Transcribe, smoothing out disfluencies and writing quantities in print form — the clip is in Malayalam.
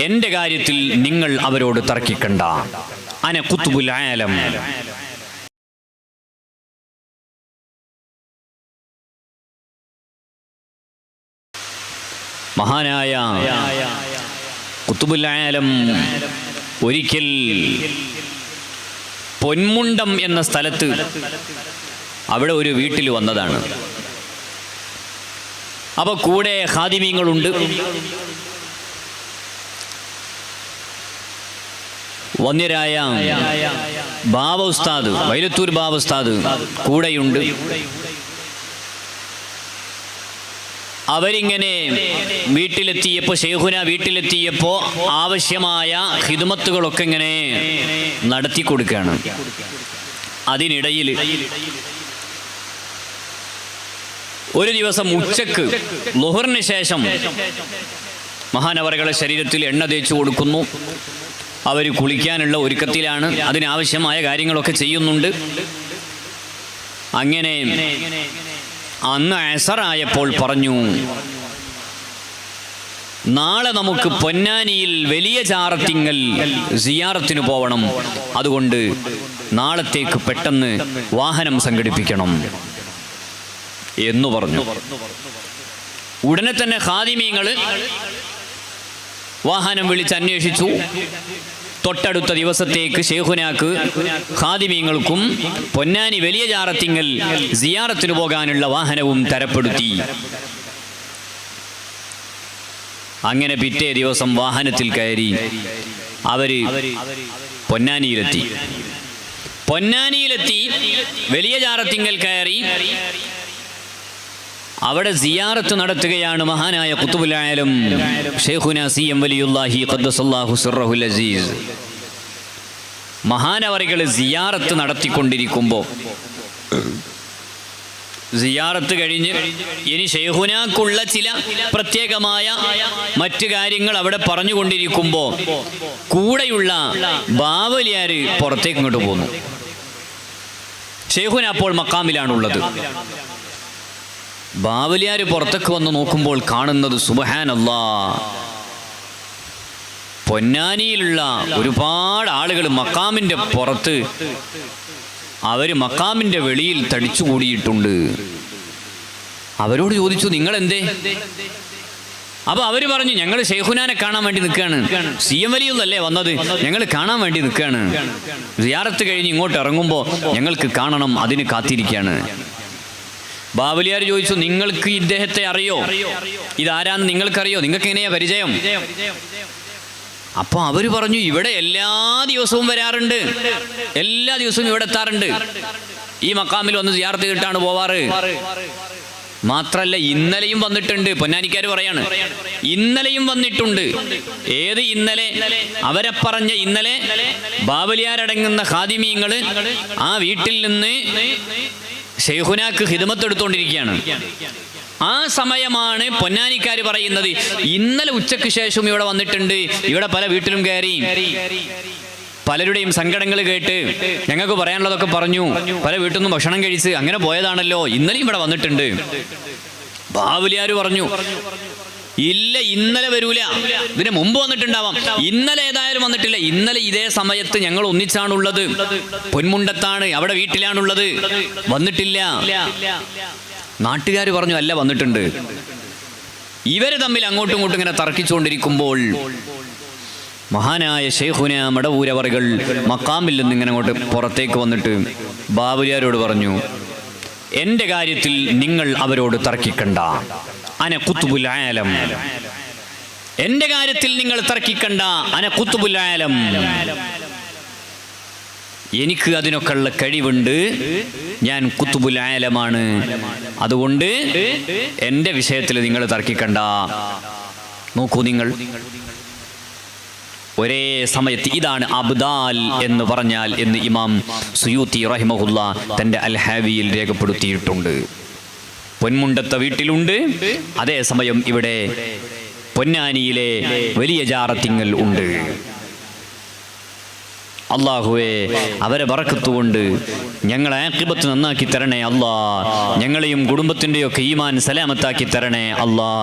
എൻ്റെ കാര്യത്തിൽ നിങ്ങൾ അവരോട് തർക്കിക്കണ്ട. അന ഖുത്ബുൽ ആലം. മഹാനായ ഖുത്ബുൽ ആലം ഒരിക്കൽ പൊന്മുണ്ടം എന്ന സ്ഥലത്ത് അവിടെ ഒരു വീട്ടിൽ വന്നതാണ്. അപ്പോൾ കൂടെ ഖാദിമീങ്ങളുണ്ട്. വന്യരായ ബാബ ഉസ്താദ്, വൈലത്തൂർ ബാബ ഉസ്താദ് കൂടെയുണ്ട്. അവരിങ്ങനെ വീട്ടിലെത്തിയപ്പോൾ, ശൈഖുന വീട്ടിലെത്തിയപ്പോൾ ആവശ്യമായ ഖിദ്മത്തുകളൊക്കെ ഇങ്ങനെ നടത്തി കൊടുക്കുകയാണ്. അതിനിടയിൽ ഒരു ദിവസം ഉച്ചക്ക് ളുഹറിന് ശേഷം മഹാനവറുകളുടെ ശരീരത്തിൽ എണ്ണ തേച്ചു കൊടുക്കുന്നു. അവർ കുളിക്കാനുള്ള ഒരുക്കത്തിലാണ്, അതിനാവശ്യമായ കാര്യങ്ങളൊക്കെ ചെയ്യുന്നുണ്ട്. അങ്ങനെ അന്ന് അസറായപ്പോൾ പറഞ്ഞു, നാളെ നമുക്ക് പൊന്നാനിയിൽ വലിയ ജാറത്തിങ്ങൽ സിയാറത്തിന് പോവണം, അതുകൊണ്ട് നാളത്തേക്ക് പെട്ടെന്ന് വാഹനം സംഘടിപ്പിക്കണം എന്ന് പറഞ്ഞു. ഉടനെ തന്നെ ഖാദിമീങ്ങൾ വാഹനം വിളിച്ച് അന്വേഷിച്ചു. തൊട്ടടുത്ത ദിവസത്തേക്ക് ശൈഖുനാക്ക് ഖാദിമീങ്ങൾക്കും പൊന്നാനി വലിയ ജാറത്തിങ്ങൽ സിയാറത്തിന് പോകാനുള്ള വാഹനവും തരപ്പെടുത്തി. അങ്ങനെ പിറ്റേ ദിവസം വാഹനത്തിൽ കയറി അവര് പൊന്നാനിയിലെത്തി. വലിയ ജാറത്തിങ്ങൽ കയറി അവിടെ സിയാറത്ത് നടത്തുകയാണ് മഹാനായ ഖുത്ബുൽ ആലം ശൈഖുന സി.എം. വലിയുല്ലാഹി ഖദ്ദസല്ലാഹു സിർറഹുൽ അസീസ്. മഹാനവറുകൾ സിയാറത്ത് നടത്തിക്കൊണ്ടിരിക്കുമ്പോൾ, സിയാറത്ത് കഴിഞ്ഞ് ഇനി ശൈഖുനാക്കുള്ള ചില പ്രത്യേകമായ മറ്റു കാര്യങ്ങൾ അവിടെ പറഞ്ഞുകൊണ്ടിരിക്കുമ്പോൾ കൂടെയുള്ള ബാവലിയാര് പുറത്തേക്ക് ഇങ്ങോട്ട് പോന്നു. ശൈഖുന അപ്പോൾ മക്കാമിലാണുള്ളത്. ബാവലിയാര് പുറത്തേക്ക് വന്ന് നോക്കുമ്പോൾ കാണുന്നത് സുബ്ഹാനല്ലാഹ്, പൊന്നാനിയിലുള്ള ഒരുപാട് ആളുകൾ മക്കാമിൻ്റെ പുറത്ത്, അവർ മക്കാമിൻ്റെ വെളിയിൽ തടിച്ചുകൂടിയിട്ടുണ്ട്. അവരോട് ചോദിച്ചു, നിങ്ങളെന്തേ? അപ്പോൾ അവർ പറഞ്ഞു, ഞങ്ങൾ ശൈഖുനാനെ കാണാൻ വേണ്ടി നിൽക്കുകയാണ്. സി.എം. വലിയുള്ളല്ലേ വന്നത്, ഞങ്ങൾ കാണാൻ വേണ്ടി നിൽക്കുകയാണ്. സിയാറത്ത് കഴിഞ്ഞ് ഇങ്ങോട്ട് ഇറങ്ങുമ്പോൾ ഞങ്ങൾക്ക് കാണണം, അതിന് കാത്തിരിക്കുകയാണ്. ബാവലിയാർ ചോദിച്ചു, നിങ്ങൾക്ക് ഇദ്ദേഹത്തെ അറിയോ? ഇതാരാന്ന് നിങ്ങൾക്കറിയോ? നിങ്ങൾക്ക് എങ്ങനെയാ പരിചയം? അപ്പോൾ അവർ പറഞ്ഞു, ഇവിടെ എല്ലാ ദിവസവും വരാറുണ്ട്, എല്ലാ ദിവസവും ഇവിടെ എത്താറുണ്ട്, ഈ മക്കാമിൽ വന്ന് സിയാറത്ത് ചെയ്തിട്ടാണ് പോവാറ്. മാത്രല്ല ഇന്നലെയും വന്നിട്ടുണ്ട്. പൊന്നാനിക്കാർ പറയാണ്, ഇന്നലെയും വന്നിട്ടുണ്ട്. ഏത് ഇന്നലെ? അവരെ പറഞ്ഞ ഇന്നലെ ബാവലിയാരടങ്ങുന്ന ഖാദിമീങ്ങൾ ആ വീട്ടിൽ നിന്ന് ശൈഖുനാക്ക് ഖിദ്മത്ത് എടുത്തുകൊണ്ടിരിക്കുകയാണ്. ആ സമയമാണ് പൊന്നാനിക്കാർ പറയുന്നത്, ഇന്നലെ ഉച്ചയ്ക്ക് ശേഷം ഇവിടെ വന്നിട്ടുണ്ട്, ഇവിടെ പല വീട്ടിലും കയറി, പലരുടെയും സങ്കടങ്ങൾ കേട്ട് ഞങ്ങൾക്ക് പറയാനുള്ളതൊക്കെ പറഞ്ഞു, പല വീട്ടിൽ നിന്നും ഭക്ഷണം കഴിച്ച് അങ്ങനെ പോയതാണല്ലോ, ഇന്നലെയും ഇവിടെ വന്നിട്ടുണ്ട്. ബാവലിയാർ പറഞ്ഞു, ഇല്ല, ഇന്നലെ വരൂല, ഇതിന് മുമ്പ് വന്നിട്ടുണ്ടാവാം, ഇന്നലെ ഏതായാലും വന്നിട്ടില്ല. ഇന്നലെ ഇതേ സമയത്ത് ഞങ്ങൾ ഒന്നിച്ചാണുള്ളത്, പൊന്മുണ്ടത്താണ്, അവിടെ വീട്ടിലാണുള്ളത്, വന്നിട്ടില്ല. നാട്ടുകാർ പറഞ്ഞു, അല്ല, വന്നിട്ടുണ്ട്. ഇവര് തമ്മിൽ അങ്ങോട്ടും ഇങ്ങോട്ടും ഇങ്ങനെ തർക്കിച്ചുകൊണ്ടിരിക്കുമ്പോൾ മഹാനായ ശൈഖുന മടവൂരവറുകൾ മക്കാമിൽ നിന്ന് ഇങ്ങനെ അങ്ങോട്ട് പുറത്തേക്ക് വന്നിട്ട് ബാവലിയാരോട് പറഞ്ഞു, എൻ്റെ കാര്യത്തിൽ നിങ്ങൾ അവരോട് തർക്കിക്കണ്ട. അന ഖുത്ബുൽ ആലം. എൻ്റെ കാര്യത്തിൽ നിങ്ങൾ തർക്കിക്കണ്ട. അന ഖുത്ബുൽ ആലം. എനിക്ക് അതിനൊക്കെയുള്ള കഴിവുണ്ട്, ഞാൻ ഖുത്ബുൽ ആലമാണ്. അതുകൊണ്ട് എൻ്റെ വിഷയത്തിൽ നിങ്ങൾ തർക്കിക്കണ്ട. നോക്കൂ നിങ്ങൾ, ഒരേ സമയത്ത് ഇതാണ് അബ്ദാൽ എന്ന് പറഞ്ഞാൽ എന്ന് ഇമാം സുയൂത്തി റഹിമഹുല്ല തൻ്റെ അൽ ഹാവിയിൽ രേഖപ്പെടുത്തിയിട്ടുണ്ട്. പൊന്മുണ്ടത്തെ വീട്ടിലുണ്ട്, അതേസമയം ഇവിടെ പൊന്നാനിയിലെ വലിയ ജാറത്തിങ്ങൽ ഉണ്ട്. അല്ലാഹുവേ, അവരെ ബറക്കത്തുകൊണ്ട് ഞങ്ങളെ ആഖിബത്ത് നന്നാക്കി തരണേ അല്ലാ. ഞങ്ങളെയും കുടുംബത്തിൻ്റെയൊക്കെ ഈമാൻ സലാമത്താക്കി തരണേ അല്ലാ.